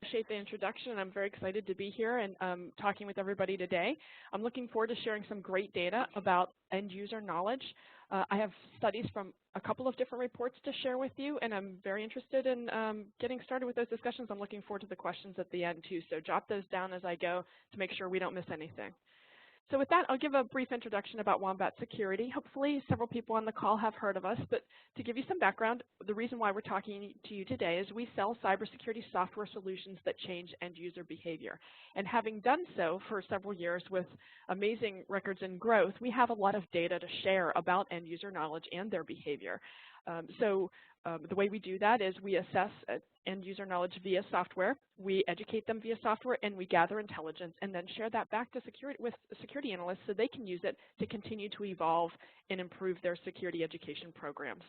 Appreciate the introduction. I'm very excited to be here and talking with everybody today. I'm looking forward to sharing some great data about end user knowledge. I have studies from a couple of different reports to share with you, and I'm very interested in getting started with those discussions. I'm looking forward to the questions at the end too, so jot those down as I go to make sure we don't miss anything. So with that, I'll give a brief introduction about Wombat Security. Hopefully several people on the call have heard of us, but to give you some background, the reason why we're talking to you today is we sell cybersecurity software solutions that change end user behavior. And having done so for several years with amazing records and growth, we have a lot of data to share about end user knowledge and their behavior. The way we do that is we assess end user knowledge via software, we educate them via software, and we gather intelligence and then share that back to security analysts so they can use it to continue to evolve and improve their security education programs.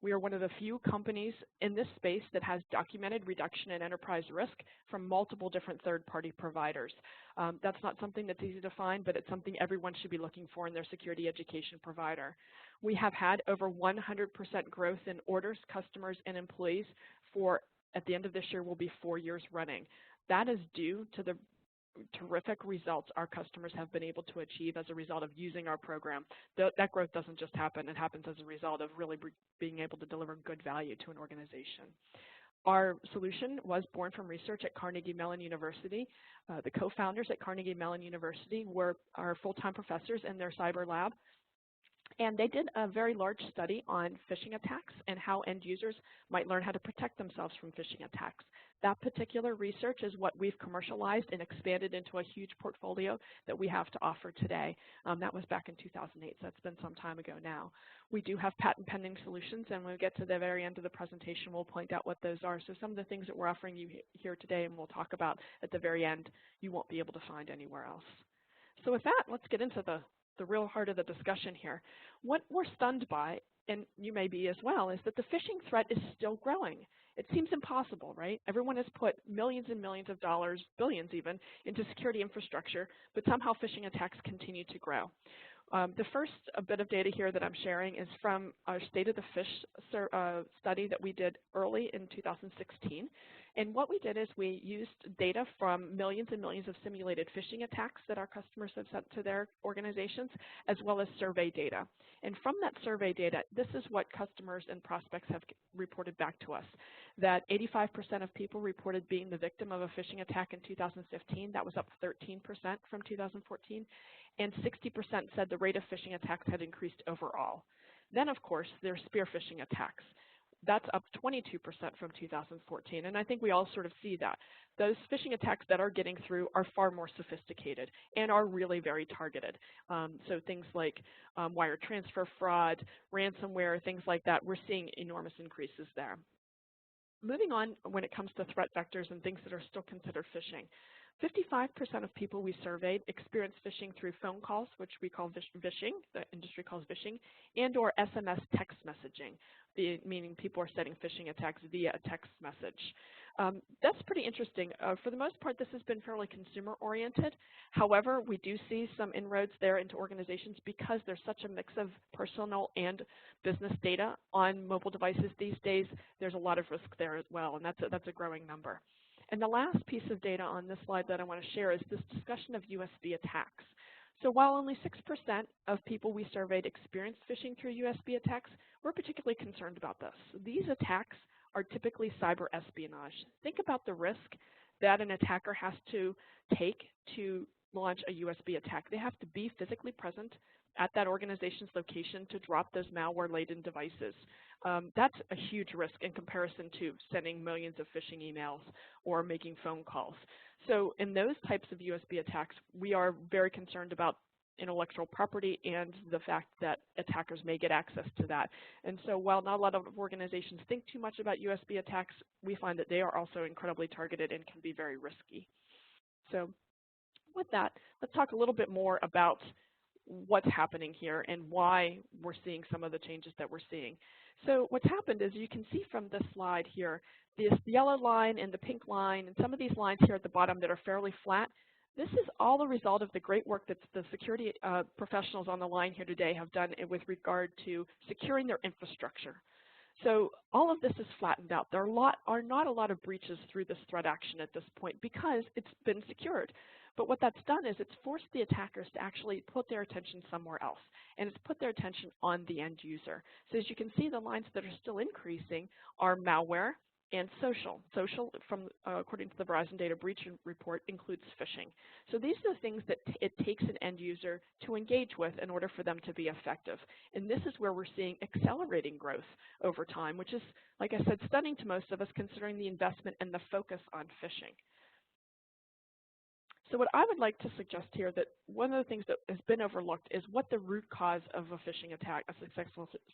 We are one of the few companies in this space that has documented reduction in enterprise risk from multiple different third-party providers. That's not something that's easy to find, but it's something everyone should be looking for in their security education provider. We have had over 100% growth in orders, customers, and employees for, at the end of this year, will be 4 years running. That is due to the terrific results our customers have been able to achieve as a result of using our program. That growth doesn't just happen, it happens as a result of really being able to deliver good value to an organization. Our solution was born from research at Carnegie Mellon University. The co-founders at Carnegie Mellon University were our full-time professors in their cyber lab. And they did a very large study on phishing attacks and how end users might learn how to protect themselves from phishing attacks. That particular research is what we've commercialized and expanded into a huge portfolio that we have to offer today. That was back in 2008, so that's been some time ago now. We do have patent pending solutions, and when we get to the very end of the presentation, we'll point out what those are. So some of the things that we're offering you here today and we'll talk about at the very end, you won't be able to find anywhere else. So with that, let's get into the real heart of the discussion here. What we're stunned by, and you may be as well, is that the phishing threat is still growing. It seems impossible, right? Everyone has put millions and millions of dollars, billions even, into security infrastructure, but somehow phishing attacks continue to grow. The first bit of data here that I'm sharing is from our State of the Phish study that we did early in 2016. And what we did is we used data from millions and millions of simulated phishing attacks that our customers have sent to their organizations, as well as survey data. And from that survey data, this is what customers and prospects have reported back to us, that 85% of people reported being the victim of a phishing attack in 2015. That was up 13% from 2014. And 60% said the rate of phishing attacks had increased overall. Then, of course, there's spear phishing attacks. That's up 22% from 2014, and I think we all sort of see that. Those phishing attacks that are getting through are far more sophisticated and are really very targeted. So things like wire transfer fraud, ransomware, things like that, we're seeing enormous increases there. Moving on, when it comes to threat vectors and things that are still considered phishing, 55% of people we surveyed experienced phishing through phone calls, which we call phishing, the industry calls phishing, and or SMS text messaging, meaning people are sending phishing attacks via a text message. That's pretty interesting. For the most part, this has been fairly consumer-oriented. However, we do see some inroads there into organizations because there's such a mix of personal and business data on mobile devices these days. There's a lot of risk there as well, and that's a growing number. And the last piece of data on this slide that I want to share is this discussion of USB attacks. So while only 6% of people we surveyed experienced phishing through USB attacks, we're particularly concerned about this. These attacks are typically cyber espionage. Think about the risk that an attacker has to take to launch a USB attack. They have to be physically present at that organization's location to drop those malware-laden devices. That's a huge risk in comparison to sending millions of phishing emails or making phone calls. So in those types of USB attacks, we are very concerned about intellectual property and the fact that attackers may get access to that. And so while not a lot of organizations think too much about USB attacks, we find that they are also incredibly targeted and can be very risky. So with that, let's talk a little bit more about what's happening here and why we're seeing some of the changes that we're seeing. So what's happened is you can see from this slide here, this yellow line and the pink line and some of these lines here at the bottom that are fairly flat. This is all the result of the great work that the security professionals on the line here today have done with regard to securing their infrastructure. So all of this is flattened out. There are not a lot of breaches through this threat action at this point because it's been secured. But what that's done is it's forced the attackers to actually put their attention somewhere else, and it's put their attention on the end user. So as you can see, the lines that are still increasing are malware and social. Social, according to the Verizon Data Breach Report, includes phishing. So these are the things that it takes an end user to engage with in order for them to be effective. And this is where we're seeing accelerating growth over time, which is, like I said, stunning to most of us considering the investment and the focus on phishing. So what I would like to suggest here, that one of the things that has been overlooked is what the root cause of a phishing attack, a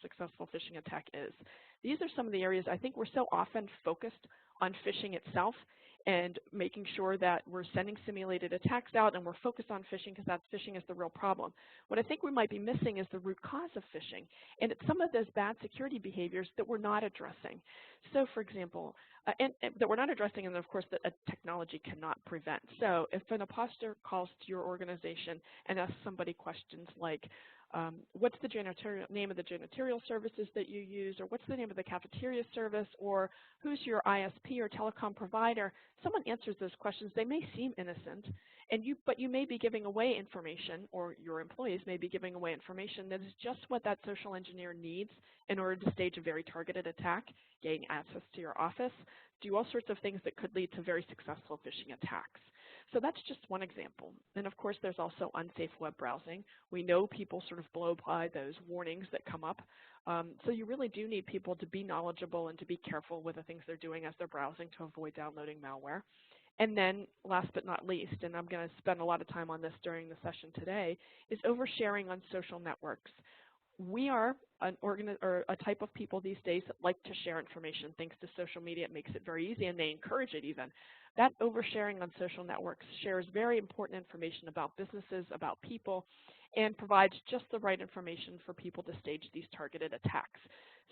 successful phishing attack is. These are some of the areas I think we're so often focused on phishing itself and making sure that we're sending simulated attacks out and we're focused on phishing because that phishing is the real problem. What I think we might be missing is the root cause of phishing, and it's some of those bad security behaviors that we're not addressing. So for example, and that we're not addressing, and of course that a technology cannot prevent. So if an imposter calls to your organization and asks somebody questions like, what's the name of the janitorial services that you use, or what's the name of the cafeteria service, or who's your ISP or telecom provider, someone answers those questions. They may seem innocent, but you may be giving away information, or your employees may be giving away information that is just what that social engineer needs in order to stage a very targeted attack, gain access to your office, do all sorts of things that could lead to very successful phishing attacks. So that's just one example. And of course, there's also unsafe web browsing. We know people sort of blow by those warnings that come up. So you really do need people to be knowledgeable and to be careful with the things they're doing as they're browsing to avoid downloading malware. And then last but not least, and I'm going to spend a lot of time on this during the session today, is oversharing on social networks. We are a type of people these days that like to share information. Thanks to social media, it makes it very easy, and they encourage it even. That oversharing on social networks shares very important information about businesses, about people, and provides just the right information for people to stage these targeted attacks.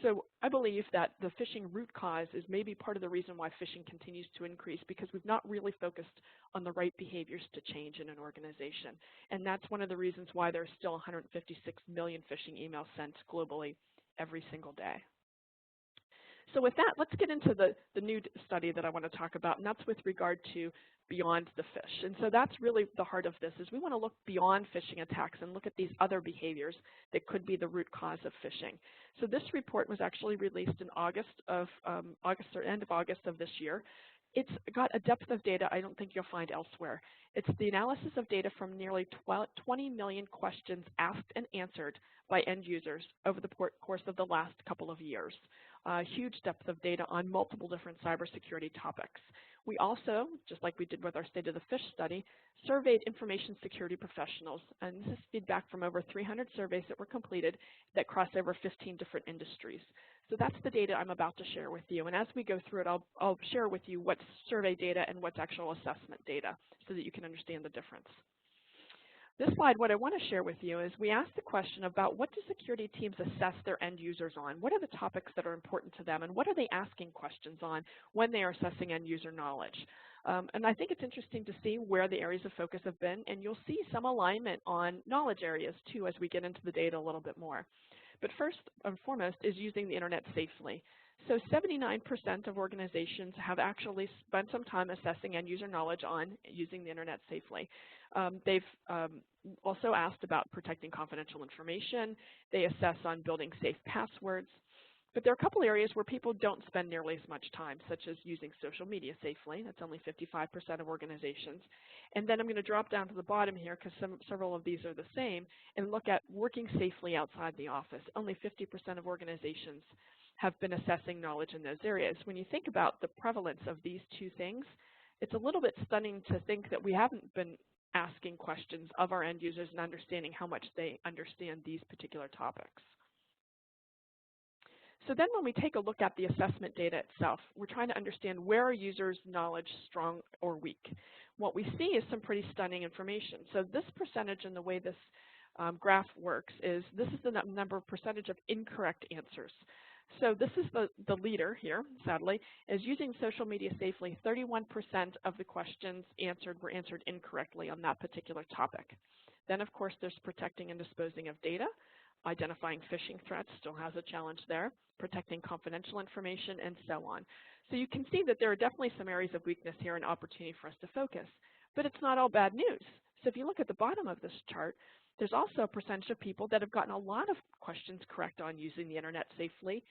So I believe that the phishing root cause is maybe part of the reason why phishing continues to increase, because we've not really focused on the right behaviors to change in an organization. And that's one of the reasons why there's still 156 million phishing emails sent globally every single day. So with that, let's get into the new study that I want to talk about, and that's with regard to beyond the phish. And so that's really the heart of this, is we want to look beyond phishing attacks and look at these other behaviors that could be the root cause of phishing. So this report was actually released in end of August of this year. It's got a depth of data I don't think you'll find elsewhere. It's the analysis of data from nearly 20 million questions asked and answered by end users over the course of the last couple of years. Huge depth of data on multiple different cybersecurity topics. We also, just like we did with our State of the Phish study, surveyed information security professionals, and this is feedback from over 300 surveys that were completed that cross over 15 different industries. So that's the data I'm about to share with you, and as we go through it, I'll share with you what's survey data and what's actual assessment data so that you can understand the difference. This slide, what I want to share with you is we asked the question about what do security teams assess their end users on? What are the topics that are important to them, and what are they asking questions on when they are assessing end user knowledge? And I think it's interesting to see where the areas of focus have been, and you'll see some alignment on knowledge areas too as we get into the data a little bit more. But first and foremost is using the internet safely. So 79% of organizations have actually spent some time assessing end user knowledge on using the internet safely. They've also asked about protecting confidential information. They assess on building safe passwords. But there are a couple areas where people don't spend nearly as much time, such as using social media safely. That's only 55% of organizations. And then I'm going to drop down to the bottom here, because several of these are the same, and look at working safely outside the office. Only 50% of organizations have been assessing knowledge in those areas. When you think about the prevalence of these two things, it's a little bit stunning to think that we haven't been asking questions of our end users and understanding how much they understand these particular topics. So then when we take a look at the assessment data itself, we're trying to understand where are users' knowledge strong or weak. What we see is some pretty stunning information. So this percentage and the way this graph works is this is the percentage of incorrect answers. So this is the leader here, sadly, is using social media safely. 31% of the questions answered were answered incorrectly on that particular topic. Then, of course, there's protecting and disposing of data. identifying phishing threats still has a challenge there, protecting confidential information, and so on. So you can see that there are definitely some areas of weakness here and opportunity for us to focus. But it's not all bad news. So if you look at the bottom of this chart, there's also a percentage of people that have gotten a lot of questions correct on using the internet safely,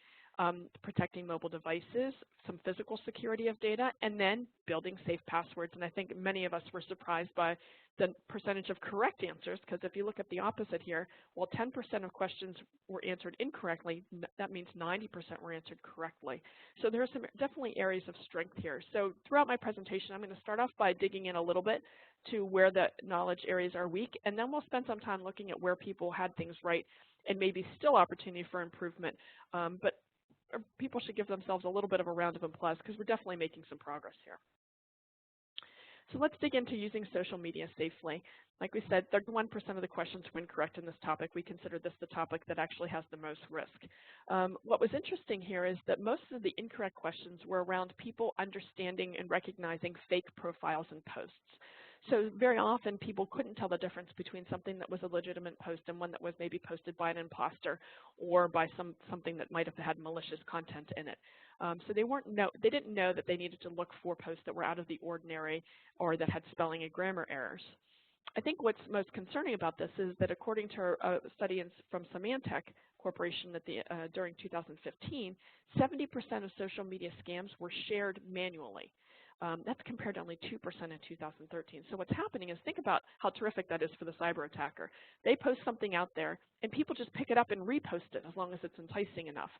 protecting mobile devices, some physical security of data, and then building safe passwords. And I think many of us were surprised by the percentage of correct answers, because if you look at the opposite here, while 10% of questions were answered incorrectly, that means 90% were answered correctly. So there are some definitely areas of strength here. So throughout my presentation, I'm going to start off by digging in a little bit to where the knowledge areas are weak, and then we'll spend some time looking at where people had things right and maybe still opportunity for improvement. But people should give themselves a little bit of a round of applause because we're definitely making some progress here. So let's dig into using social media safely. Like we said, 31% of the questions were incorrect in this topic. We consider this the topic that actually has the most risk. What was interesting here is that most of the incorrect questions were around people understanding and recognizing fake profiles and posts. So very often people couldn't tell the difference between something that was a legitimate post and one that was maybe posted by an imposter or by something that might have had malicious content in it. So they didn't know that they needed to look for posts that were out of the ordinary or that had spelling and grammar errors. I think what's most concerning about this is that according to a study from Symantec Corporation during 2015, 70% of social media scams were shared manually. That's compared to only 2% in 2013. So what's happening is, think about how terrific that is for the cyber attacker. They post something out there, and people just pick it up and repost it as long as it's enticing enough.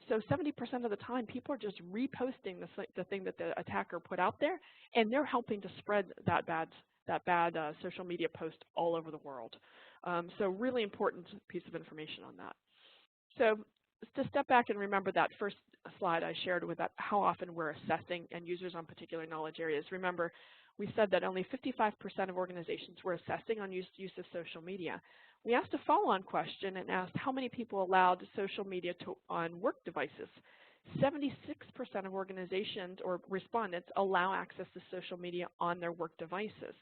So 70% of the time, people are just reposting the thing that the attacker put out there, and they're helping to spread that bad social media post all over the world. So really important piece of information on that. So to step back and remember that first slide I shared with that how often we're assessing end users on particular knowledge areas. Remember, we said that only 55% of organizations were assessing on use of social media. We asked a follow-on question and asked how many people allowed social media on work devices. 76% of organizations or respondents allow access to social media on their work devices.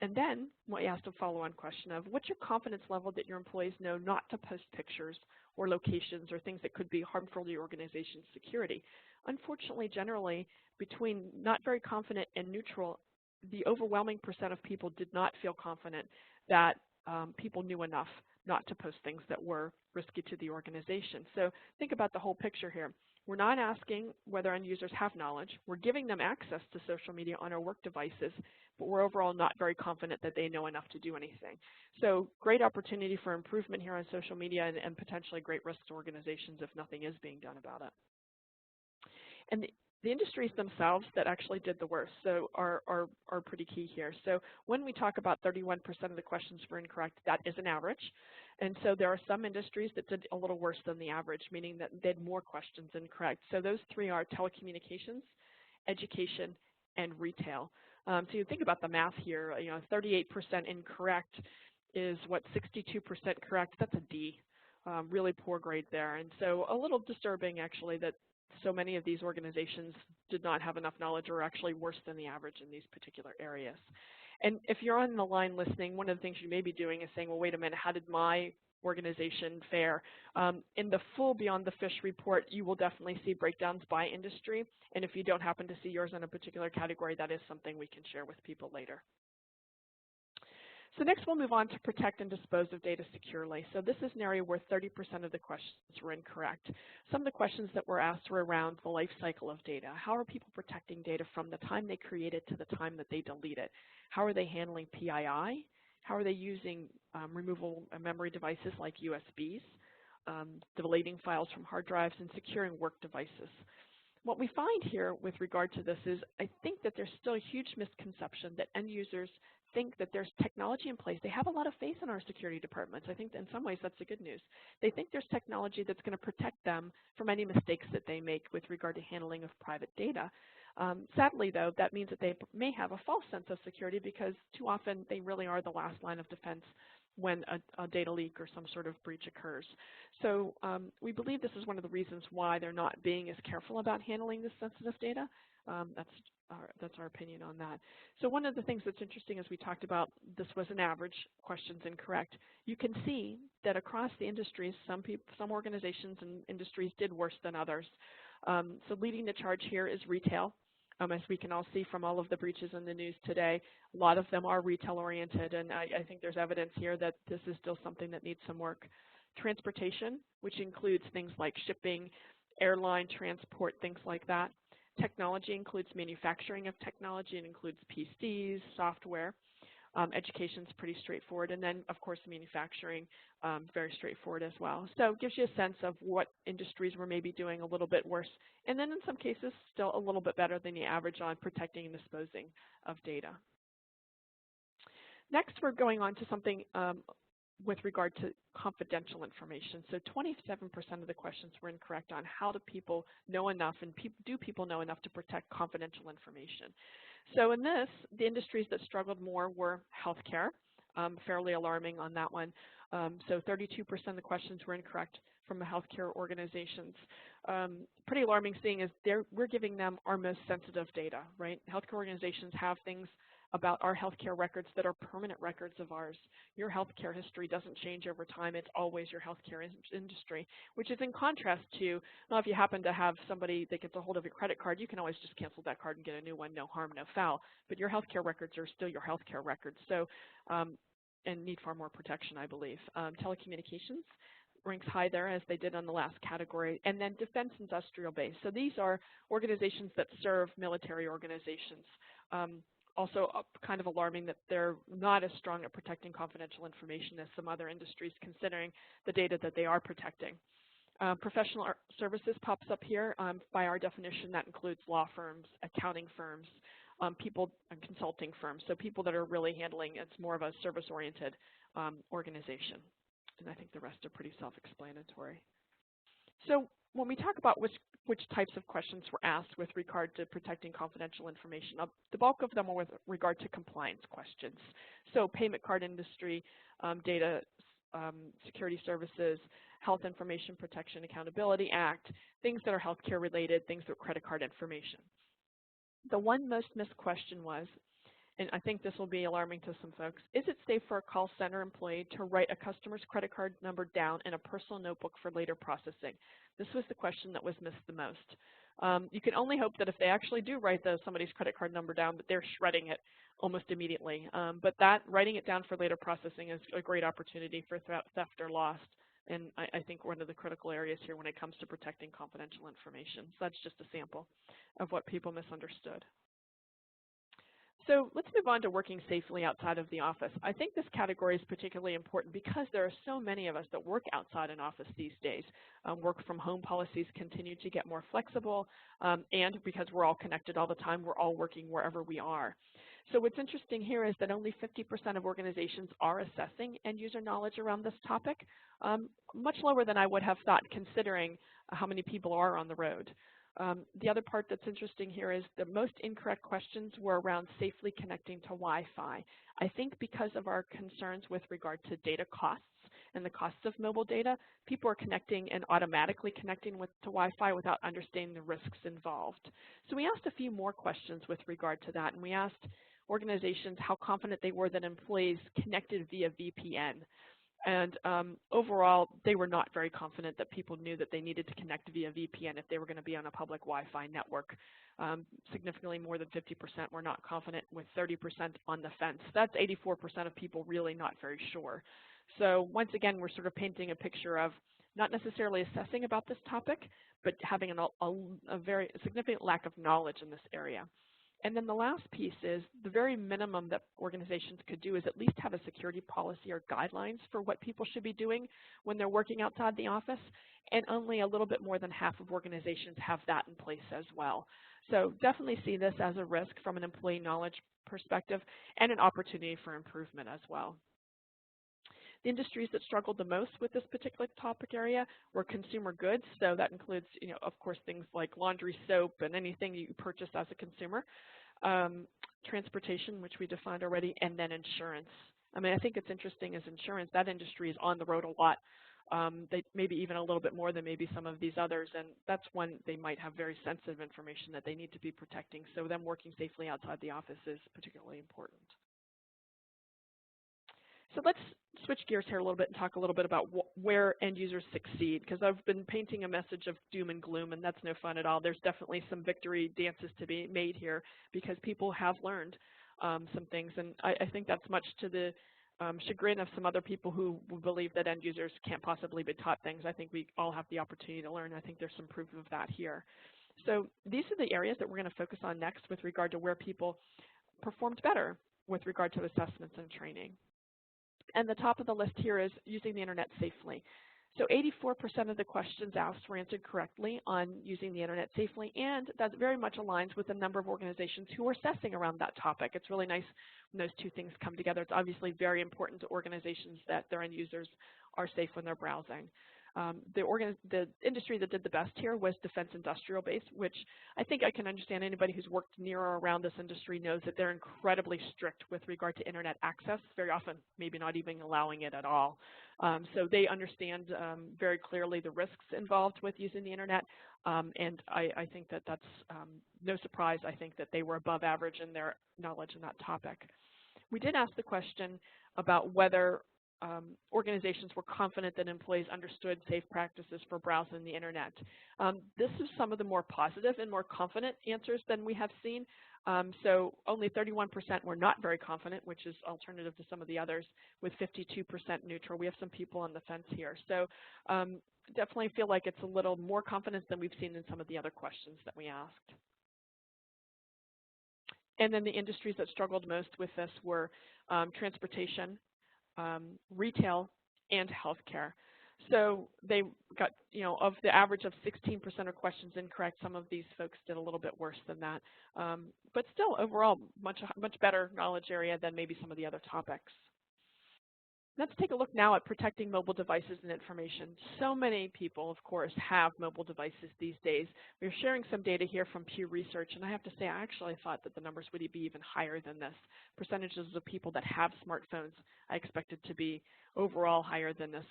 And then we asked a follow-on question of, what's your confidence level that your employees know not to post pictures or locations or things that could be harmful to your organization's security? Unfortunately, generally, between not very confident and neutral, the overwhelming percent of people did not feel confident that people knew enough not to post things that were risky to the organization. So think about the whole picture here. We're not asking whether end users have knowledge. We're giving them access to social media on our work devices, but we're overall not very confident that they know enough to do anything. So great opportunity for improvement here on social media and potentially great risk to organizations if nothing is being done about it. And the industries themselves that actually did the worst are pretty key here. So when we talk about 31% of the questions were incorrect, that is an average. And so there are some industries that did a little worse than the average, meaning that they had more questions incorrect. So those three are telecommunications, education, and retail. So you think about the math here, 38% incorrect is what, 62% correct? That's a D, really poor grade there. And so a little disturbing, actually, that so many of these organizations did not have enough knowledge or actually worse than the average in these particular areas. And if you're on the line listening, one of the things you may be doing is saying, well, wait a minute, how did my organization fare? In the full Beyond the Phish report, you will definitely see breakdowns by industry. And if you don't happen to see yours in a particular category, that is something we can share with people later. So next we'll move on to protect and dispose of data securely. So this is an area where 30% of the questions were incorrect. Some of the questions that were asked were around the life cycle of data. How are people protecting data from the time they create it to the time that they delete it? How are they handling PII? How are they using removable memory devices like USBs, deleting files from hard drives, and securing work devices? What we find here with regard to this is I think that there's still a huge misconception that end users think that there's technology in place. They have a lot of faith in our security departments. I think that in some ways that's the good news. They think there's technology that's going to protect them from any mistakes that they make with regard to handling of private data. Sadly, though, that means that they may have a false sense of security because too often they really are the last line of defense when a data leak or some sort of breach occurs. So we believe this is one of the reasons why they're not being as careful about handling this sensitive data. That's that's our opinion on that. So one of the things that's interesting is we talked about this was an average, questions incorrect. You can see that across the industries, some organizations and industries did worse than others. So leading the charge here is retail. As we can all see from all of the breaches in the news today, a lot of them are retail-oriented, and I think there's evidence here that this is still something that needs some work. Transportation, which includes things like shipping, airline transport, things like that. Technology includes manufacturing of technology. It includes PCs, software. Education's pretty straightforward. And then, of course, manufacturing, very straightforward as well. So it gives you a sense of what industries were maybe doing a little bit worse. And then in some cases, still a little bit better than the average on protecting and disposing of data. Next, we're going on to something with regard to confidential information. So 27% of the questions were incorrect on how do people know enough and do people know enough to protect confidential information. So in this, the industries that struggled more were healthcare, fairly alarming on that one. So 32% of the questions were incorrect from the healthcare organizations. Pretty alarming seeing is we're giving them our most sensitive data, right? Healthcare organizations have things about our healthcare records that are permanent records of ours. Your healthcare history doesn't change over time. It's always your healthcare industry, which is in contrast to, well, if you happen to have somebody that gets a hold of your credit card, you can always just cancel that card and get a new one, no harm, no foul. But your healthcare records are still your healthcare records, so and need far more protection, I believe. Telecommunications ranks high there, as they did on the last category. And then defense industrial base. So these are organizations that serve military organizations. Also kind of alarming that they're not as strong at protecting confidential information as some other industries, considering the data that they are protecting. Professional services pops up here. By our definition, that includes law firms, accounting firms, people and consulting firms. So people that are really handling, it's more of a service-oriented organization. And I think the rest are pretty self-explanatory. So when we talk about which types of questions were asked with regard to protecting confidential information, the bulk of them are with regard to compliance questions. So payment card industry, data security services, Health Information Protection Accountability Act, things that are healthcare related, things that are credit card information. The one most missed question was, and I think this will be alarming to some folks, is it safe for a call center employee to write a customer's credit card number down in a personal notebook for later processing? This was the question that was missed the most. You can only hope that if they actually do write somebody's credit card number down, that they're shredding it almost immediately. But that writing it down for later processing is a great opportunity for theft or loss. And I think one of the critical areas here when it comes to protecting confidential information. So that's just a sample of what people misunderstood. So let's move on to working safely outside of the office. I think this category is particularly important because there are so many of us that work outside an office these days. Work from home policies continue to get more flexible, and because we're all connected all the time, we're all working wherever we are. So what's interesting here is that only 50% of organizations are assessing end user knowledge around this topic, much lower than I would have thought considering how many people are on the road. The other part that's interesting here is the most incorrect questions were around safely connecting to Wi-Fi. I think because of our concerns with regard to data costs and the costs of mobile data, people are connecting and automatically connecting to Wi-Fi without understanding the risks involved. So we asked a few more questions with regard to that, and we asked organizations how confident they were that employees connected via VPN. And overall, they were not very confident that people knew that they needed to connect via VPN if they were going to be on a public Wi-Fi network. Significantly more than 50% were not confident, with 30% on the fence. That's 84% of people really not very sure. So once again, we're sort of painting a picture of not necessarily assessing about this topic, but having a very significant lack of knowledge in this area. And then the last piece is the very minimum that organizations could do is at least have a security policy or guidelines for what people should be doing when they're working outside the office, and only a little bit more than half of organizations have that in place as well. So definitely see this as a risk from an employee knowledge perspective and an opportunity for improvement as well. The industries that struggled the most with this particular topic area were consumer goods. So that includes, of course, things like laundry soap and anything you purchase as a consumer. Transportation, which we defined already, and then insurance. I mean, I think it's interesting as insurance, that industry is on the road a lot. they maybe even a little bit more than maybe some of these others, and that's when they might have very sensitive information that they need to be protecting. So them working safely outside the office is particularly important. So let's switch gears here a little bit and talk a little bit about where end users succeed, because I've been painting a message of doom and gloom, and that's no fun at all. There's definitely some victory dances to be made here because people have learned some things, and I think that's much to the chagrin of some other people who believe that end users can't possibly be taught things. I think we all have the opportunity to learn. I think there's some proof of that here. So these are the areas that we're going to focus on next with regard to where people performed better with regard to assessments and training. And the top of the list here is using the internet safely. So 84% of the questions asked were answered correctly on using the internet safely, and that very much aligns with the number of organizations who are assessing around that topic. It's really nice when those two things come together. It's obviously very important to organizations that their end users are safe when they're browsing. The industry that did the best here was defense industrial base, which I think I can understand. Anybody who's worked near or around this industry knows that they're incredibly strict with regard to internet access, very often maybe not even allowing it at all. So they understand very clearly the risks involved with using the internet, and I think that that's no surprise. I think that they were above average in their knowledge on that topic. We did ask the question about whether organizations were confident that employees understood safe practices for browsing the internet. This is some of the more positive and more confident answers than we have seen. So only 31% were not very confident, which is alternative to some of the others, with 52% neutral. We have some people on the fence here. So definitely feel like it's a little more confidence than we've seen in some of the other questions that we asked. And then the industries that struggled most with this were transportation, retail, and healthcare. So they got, of the average of 16% of questions incorrect, some of these folks did a little bit worse than that. But still, overall, much better knowledge area than maybe some of the other topics. Let's take a look now at protecting mobile devices and information. So many people, of course, have mobile devices these days. We're sharing some data here from Pew Research, and I have to say I actually thought that the numbers would be even higher than this. Percentages of people that have smartphones I expected to be overall higher than this.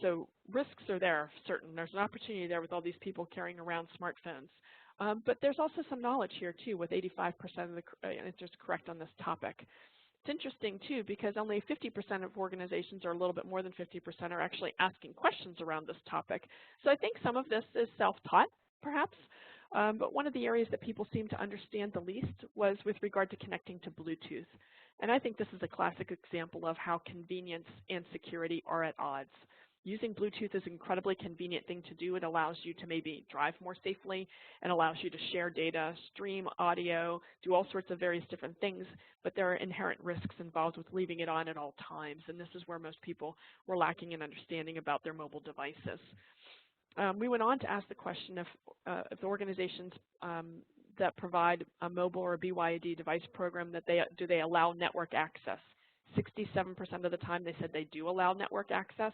So risks are there, certain. There's an opportunity there with all these people carrying around smartphones. But there's also some knowledge here, too, with 85% of the answers correct on this topic. It's interesting, too, because only 50% of organizations, or a little bit more than 50%, are actually asking questions around this topic. So I think some of this is self-taught, perhaps. But one of the areas that people seem to understand the least was with regard to connecting to Bluetooth. And I think this is a classic example of how convenience and security are at odds. Using Bluetooth is an incredibly convenient thing to do. It allows you to maybe drive more safely and allows you to share data, stream audio, do all sorts of various different things, but there are inherent risks involved with leaving it on at all times, and this is where most people were lacking in understanding about their mobile devices. We went on to ask the question if the organizations that provide a mobile or a BYOD device program, do they allow network access? 67% of the time they said they do allow network access.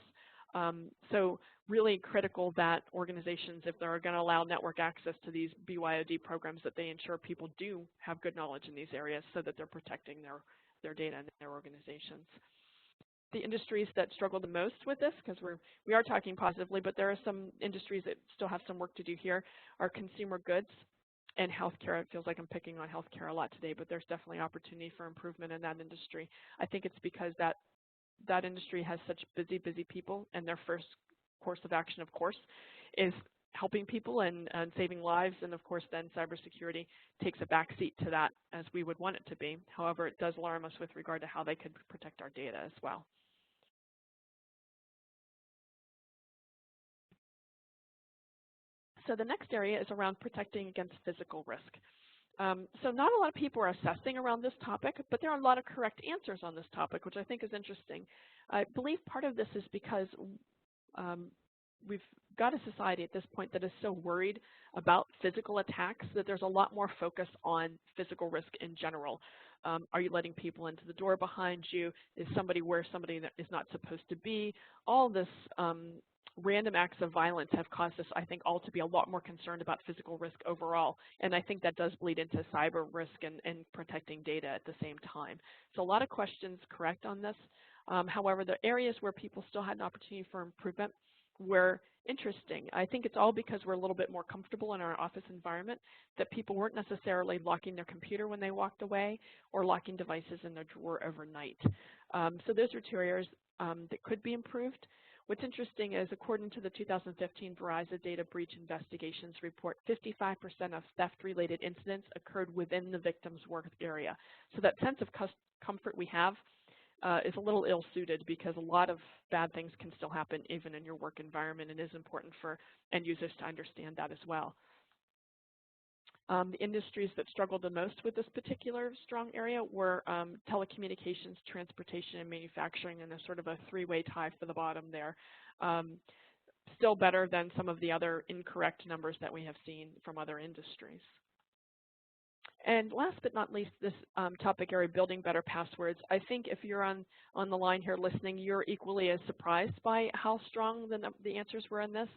So really critical that organizations, if they're going to allow network access to these BYOD programs, that they ensure people do have good knowledge in these areas so that they're protecting their data and their organizations. The industries that struggle the most with this, because we are talking positively, but there are some industries that still have some work to do here, are consumer goods and healthcare. It feels like I'm picking on healthcare a lot today, but there's definitely opportunity for improvement in that industry. I think it's because that industry has such busy people, and their first course of action, of course, is helping people and saving lives, and of course then cybersecurity takes a back seat to that as we would want it to be. However, it does alarm us with regard to how they could protect our data as well. So the next area is around protecting against physical risk. So not a lot of people are assessing around this topic, but there are a lot of correct answers on this topic, which I think is interesting. I believe part of this is because we've got a society at this point that is so worried about physical attacks that there's a lot more focus on physical risk in general. Are you letting people into the door behind you? Is somebody where somebody that is not supposed to be? All this random acts of violence have caused us, I think, all to be a lot more concerned about physical risk overall. And I think that does bleed into cyber risk and protecting data at the same time. So a lot of questions correct on this. However, the areas where people still had an opportunity for improvement were interesting. I think it's all because we're a little bit more comfortable in our office environment, that people weren't necessarily locking their computer when they walked away or locking devices in their drawer overnight. So those are two areas that could be improved. What's interesting is, according to the 2015 Verizon Data Breach Investigations Report, 55% of theft-related incidents occurred within the victim's work area. So that sense of comfort we have is a little ill-suited, because a lot of bad things can still happen even in your work environment, and it is important for end users to understand that as well. The industries that struggled the most with this particular strong area were telecommunications, transportation, and manufacturing, and there's sort of a three-way tie for the bottom there. Still better than some of the other incorrect numbers that we have seen from other industries. And last but not least, this topic area, building better passwords. I think if you're on the line here listening, you're equally as surprised by how strong the answers were in this.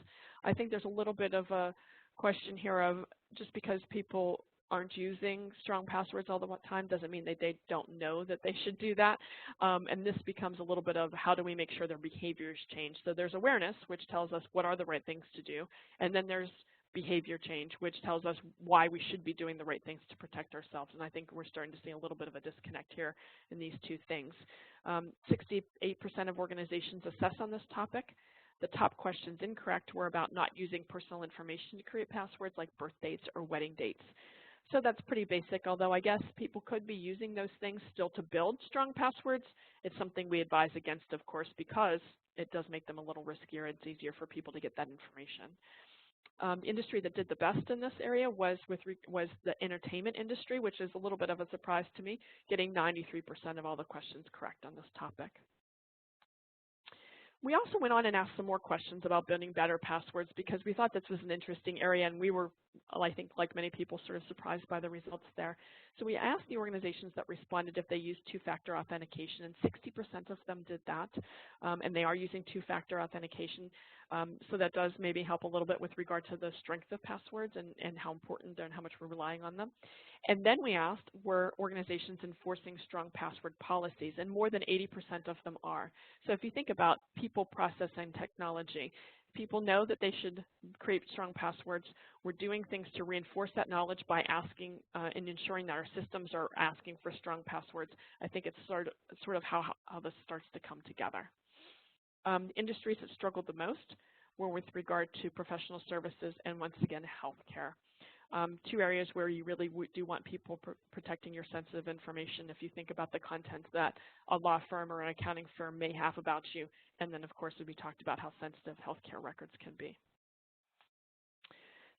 I think there's a little bit of a question here of, just because people aren't using strong passwords all the time doesn't mean that they don't know that they should do that. And this becomes a little bit of, how do we make sure their behaviors change? So there's awareness, which tells us what are the right things to do. And then there's behavior change, which tells us why we should be doing the right things to protect ourselves. And I think we're starting to see a little bit of a disconnect here in these two things. 68% of organizations assess on this topic. The top questions incorrect were about not using personal information to create passwords, like birth dates or wedding dates. So that's pretty basic, although I guess people could be using those things still to build strong passwords. It's something we advise against, of course, because it does make them a little riskier. It's easier for people to get that information. The industry that did the best in this area was the entertainment industry, which is a little bit of a surprise to me, getting 93% of all the questions correct on this topic. We also went on and asked some more questions about building better passwords, because we thought this was an interesting area, and we were, I think, like many people, sort of surprised by the results there. So we asked the organizations that responded if they used two-factor authentication, and 60% of them did that, and they are using two-factor authentication. So that does maybe help a little bit with regard to the strength of passwords and how important they're and how much we're relying on them. And then we asked, were organizations enforcing strong password policies? And more than 80% of them are. So if you think about people, process, and technology, people know that they should create strong passwords. We're doing things to reinforce that knowledge by asking and ensuring that our systems are asking for strong passwords. I think it's sort of how this starts to come together. Industries that struggled the most were with regard to professional services and, once again, healthcare. Two areas where you really do want people protecting your sensitive information if you think about the content that a law firm or an accounting firm may have about you. And then, of course, we talked about how sensitive healthcare records can be.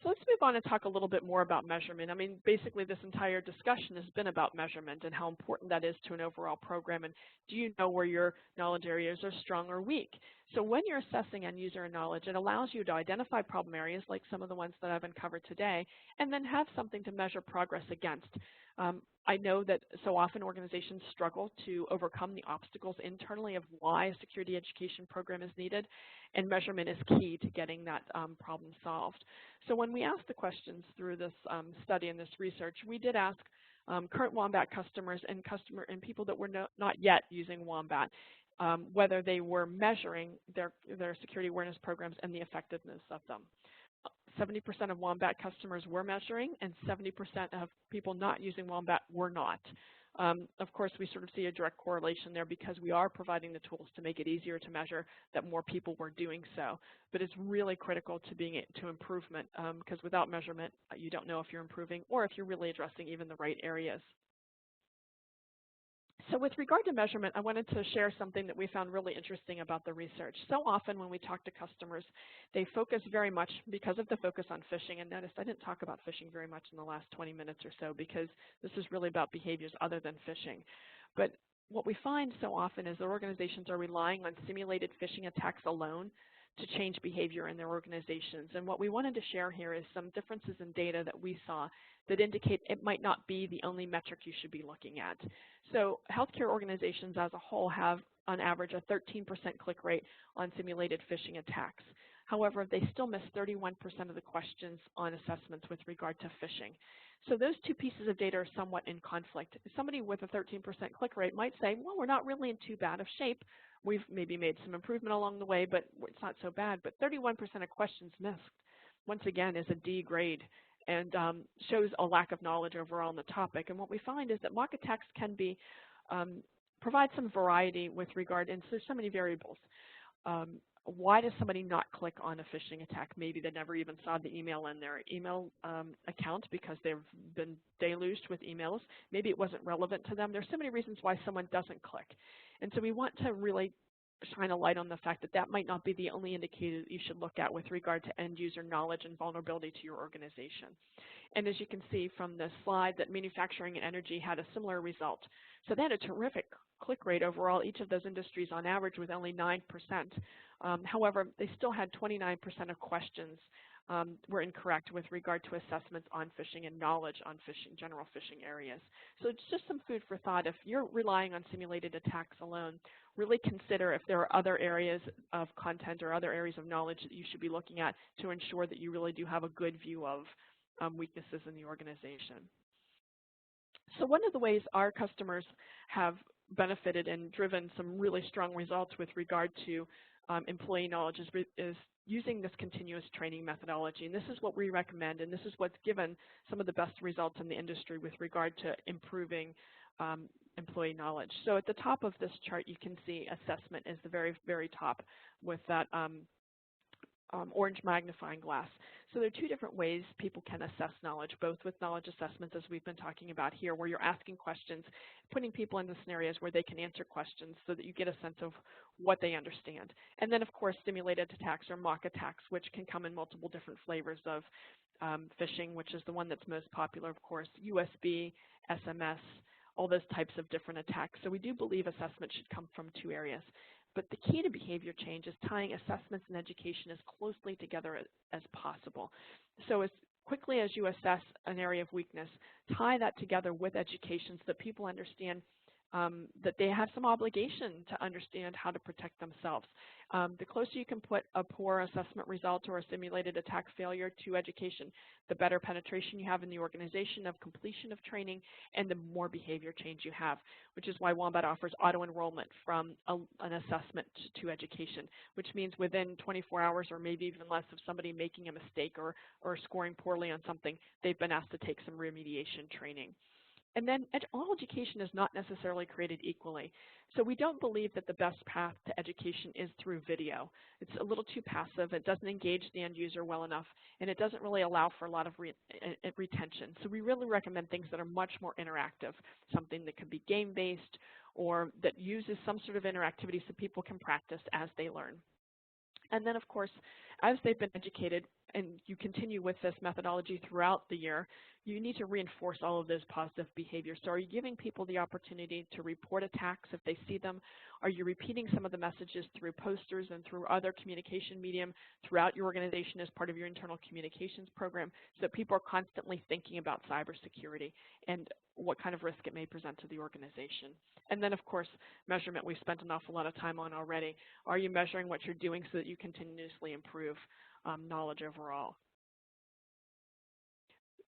So let's move on and talk a little bit more about measurement. I mean, basically, this entire discussion has been about measurement and how important that is to an overall program. And do you know where your knowledge areas are strong or weak? So when you're assessing end user knowledge, it allows you to identify problem areas, like some of the ones that I've uncovered today, and then have something to measure progress against. I know that so often organizations struggle to overcome the obstacles internally of why a security education program is needed, and measurement is key to getting that problem solved. So when we asked the questions through this study and this research, we did ask current Wombat customers and people that were not yet using Wombat, whether they were measuring their security awareness programs and the effectiveness of them. 70% of Wombat customers were measuring, and 70% of people not using Wombat were not. Of course, we sort of see a direct correlation there, because we are providing the tools to make it easier to measure, that more people were doing so. But it's really critical to improvement, because without measurement, you don't know if you're improving or if you're really addressing even the right areas. So with regard to measurement, I wanted to share something that we found really interesting about the research. So often when we talk to customers, they focus very much, because of the focus on phishing, and notice I didn't talk about phishing very much in the last 20 minutes or so, because this is really about behaviors other than phishing. But what we find so often is that organizations are relying on simulated phishing attacks alone to change behavior in their organizations. And what we wanted to share here is some differences in data that we saw that indicate it might not be the only metric you should be looking at. So healthcare organizations as a whole have, on average, a 13% click rate on simulated phishing attacks. However, they still missed 31% of the questions on assessments with regard to phishing. So those two pieces of data are somewhat in conflict. Somebody with a 13% click rate might say, well, we're not really in too bad of shape. We've maybe made some improvement along the way, but it's not so bad. But 31% of questions missed, once again, is a D grade and shows a lack of knowledge overall on the topic. And what we find is that mock attacks can be provide some variety with regard, and so there's so many variables. Why does somebody not click on a phishing attack? Maybe they never even saw the email in their email account because they've been deluged with emails. Maybe it wasn't relevant to them. There's so many reasons why someone doesn't click. And so we want to really shine a light on the fact that that might not be the only indicator that you should look at with regard to end user knowledge and vulnerability to your organization. And as you can see from this slide, that manufacturing and energy had a similar result. So they had a terrific click rate overall, each of those industries on average with only 9%. However, they still had 29% of questions were incorrect with regard to assessments on phishing and knowledge on phishing, general phishing areas. So it's just some food for thought. If you're relying on simulated attacks alone, really consider if there are other areas of content or other areas of knowledge that you should be looking at to ensure that you really do have a good view of weaknesses in the organization. So one of the ways our customers have benefited and driven some really strong results with regard to employee knowledge is using this continuous training methodology. And this is what we recommend, and this is what's given some of the best results in the industry with regard to improving employee knowledge. So at the top of this chart, you can see assessment is the very, very top with that orange magnifying glass. So there are two different ways people can assess knowledge, both with knowledge assessments, as we've been talking about here, where you're asking questions, putting people into scenarios where they can answer questions so that you get a sense of what they understand. And then, of course, simulated attacks or mock attacks, which can come in multiple different flavors of phishing, which is the one that's most popular, of course, USB, SMS, all those types of different attacks. So we do believe assessment should come from two areas. But the key to behavior change is tying assessments and education as closely together as possible. So as quickly as you assess an area of weakness, tie that together with education so that people understand that they have some obligation to understand how to protect themselves. The closer you can put a poor assessment result or a simulated attack failure to education, the better penetration you have in the organization of completion of training and the more behavior change you have, which is why Wombat offers auto-enrollment from an assessment to education, which means within 24 hours or maybe even less of somebody making a mistake or scoring poorly on something, they've been asked to take some remediation training. And then all education is not necessarily created equally. So we don't believe that the best path to education is through video. It's a little too passive. It doesn't engage the end user well enough, and it doesn't really allow for a lot of retention. So we really recommend things that are much more interactive, something that could be game-based or that uses some sort of interactivity so people can practice as they learn. And then, of course, as they've been educated, and you continue with this methodology throughout the year, you need to reinforce all of those positive behaviors. So are you giving people the opportunity to report attacks if they see them? Are you repeating some of the messages through posters and through other communication medium throughout your organization as part of your internal communications program so that people are constantly thinking about cybersecurity and what kind of risk it may present to the organization? And then, of course, measurement we've spent an awful lot of time on already. Are you measuring what you're doing so that you continuously improve knowledge overall?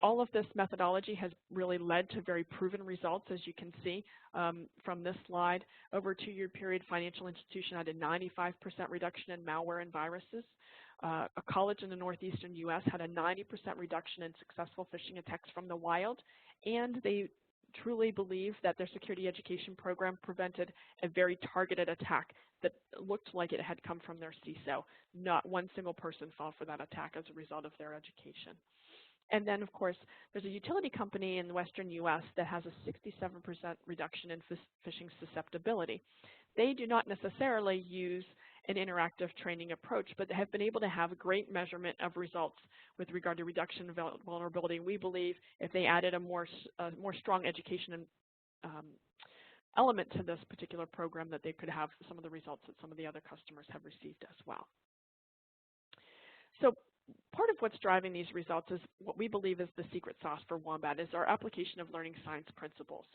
All of this methodology has really led to very proven results, as you can see from this slide. Over a 2-year period, financial institution had a 95% reduction in malware and viruses. A college in the northeastern U.S. had a 90% reduction in successful phishing attacks from the wild, and they truly believe that their security education program prevented a very targeted attack that looked like it had come from their CISO. Not one single person fell for that attack as a result of their education. And then, of course, there's a utility company in the western U.S. that has a 67% reduction in phishing susceptibility. They do not necessarily use an interactive training approach, but they have been able to have a great measurement of results with regard to reduction of vulnerability. We believe if they added a more strong education element to this particular program, that they could have some of the results that some of the other customers have received as well. So part of what's driving these results is what we believe is the secret sauce for Wombat, is our application of learning science principles.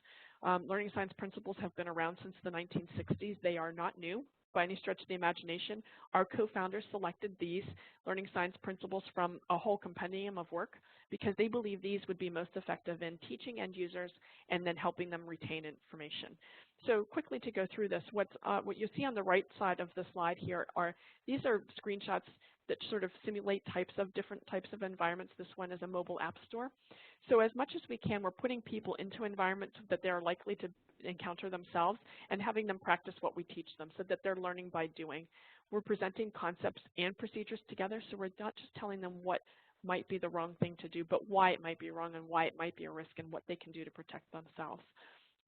Learning science principles have been around since the 1960s. They are not new. by any stretch of the imagination. Our co-founders selected these learning science principles from a whole compendium of work because they believe these would be most effective in teaching end users and then helping them retain information. So quickly to go through this, what you see on the right side of the slide here these are screenshots that sort of simulate different types of environments. This one is a mobile app store. So as much as we can, we're putting people into environments that they're likely to encounter themselves and having them practice what we teach them so that they're learning by doing. We're presenting concepts and procedures together, so we're not just telling them what might be the wrong thing to do, but why it might be wrong and why it might be a risk and what they can do to protect themselves.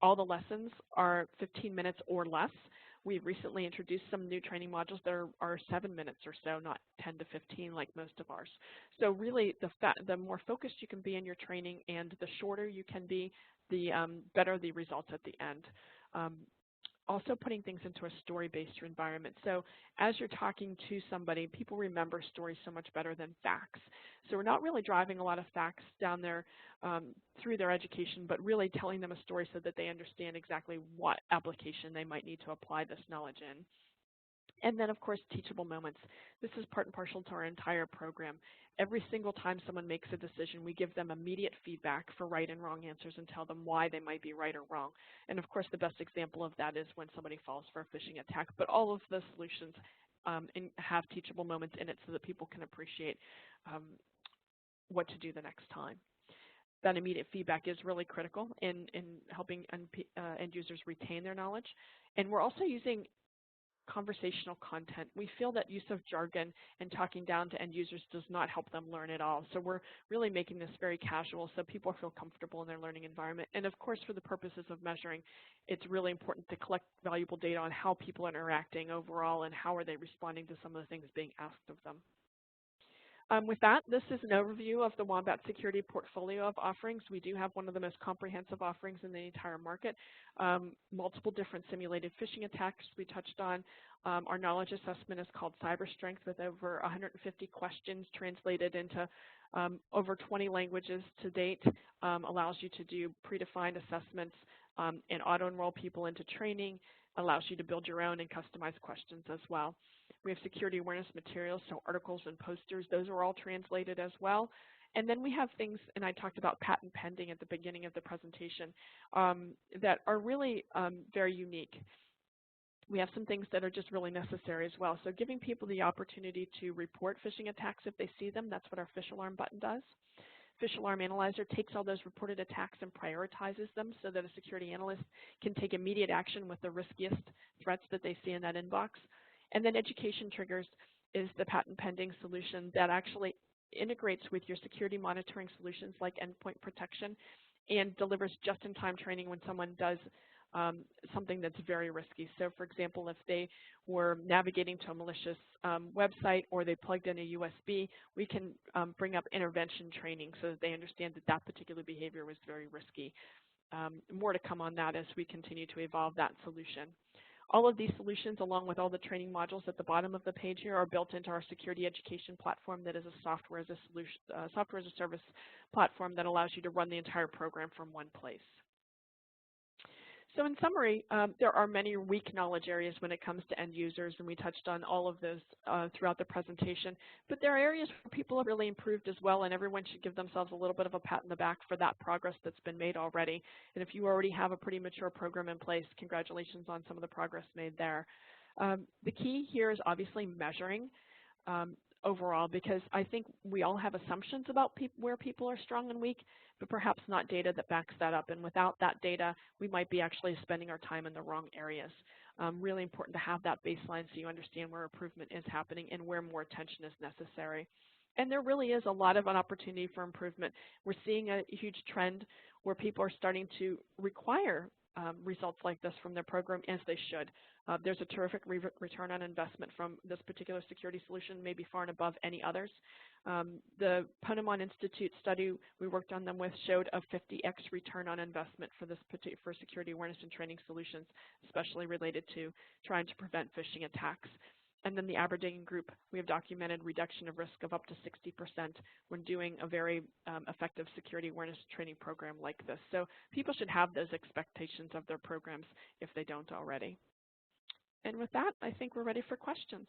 All the lessons are 15 minutes or less. We've recently introduced some new training modules that are 7 minutes or so, not 10 to 15 like most of ours. So really, the more focused you can be in your training and the shorter you can be, the better the results at the end. Also putting things into a story-based environment. So as you're talking to somebody, people remember stories so much better than facts. So we're not really driving a lot of facts down there through their education, but really telling them a story so that they understand exactly what application they might need to apply this knowledge in. And then, of course, teachable moments. This is part and parcel to our entire program. Every single time someone makes a decision, we give them immediate feedback for right and wrong answers and tell them why they might be right or wrong. And of course, the best example of that is when somebody falls for a phishing attack. But all of the solutions have teachable moments in it so that people can appreciate what to do the next time. That immediate feedback is really critical in helping end users retain their knowledge. And we're also using conversational content. We feel that use of jargon and talking down to end users does not help them learn at all. So we're really making this very casual so people feel comfortable in their learning environment. And of course, for the purposes of measuring, it's really important to collect valuable data on how people are interacting overall and how are they responding to some of the things being asked of them. With that, this is an overview of the Wombat security portfolio of offerings. We do have one of the most comprehensive offerings in the entire market. Multiple different simulated phishing attacks we touched on. Our knowledge assessment is called Cyber Strength with over 150 questions translated into over 20 languages to date. Allows you to do predefined assessments and auto-enroll people into training. Allows you to build your own and customize questions as well. We have security awareness materials, so articles and posters. Those are all translated as well. And then we have things, and I talked about patent pending at the beginning of the presentation, that are really very unique. We have some things that are just really necessary as well. So giving people the opportunity to report phishing attacks if they see them, that's what our Phish Alarm button does. Phish Alarm Analyzer takes all those reported attacks and prioritizes them so that a security analyst can take immediate action with the riskiest threats that they see in that inbox. And then Education Triggers is the patent pending solution that actually integrates with your security monitoring solutions like endpoint protection and delivers just-in-time training when someone does something that's very risky. So for example, if they were navigating to a malicious website or they plugged in a USB, we can bring up intervention training so that they understand that that particular behavior was very risky. More to come on that as we continue to evolve that solution. All of these solutions, along with all the training modules at the bottom of the page here, are built into our security education platform that is a software as a service platform that allows you to run the entire program from one place. So in summary, there are many weak knowledge areas when it comes to end users, and we touched on all of those throughout the presentation. But there are areas where people have really improved as well, and everyone should give themselves a little bit of a pat in the back for that progress that's been made already. And if you already have a pretty mature program in place, congratulations on some of the progress made there. The key here is obviously measuring overall, because I think we all have assumptions about where people are strong and weak, but perhaps not data that backs that up. And without that data, we might be actually spending our time in the wrong areas. Really important to have that baseline so you understand where improvement is happening and where more attention is necessary. And there really is a lot of an opportunity for improvement. We're seeing a huge trend where people are starting to require results like this from their program, as they should. There's a terrific return on investment from this particular security solution, maybe far and above any others. The Ponemon Institute study we worked on them with showed a 50x return on investment for security awareness and training solutions, especially related to trying to prevent phishing attacks. And then the Aberdeen group, we have documented reduction of risk of up to 60% when doing a very effective security awareness training program like this. So people should have those expectations of their programs if they don't already. And with that, I think we're ready for questions.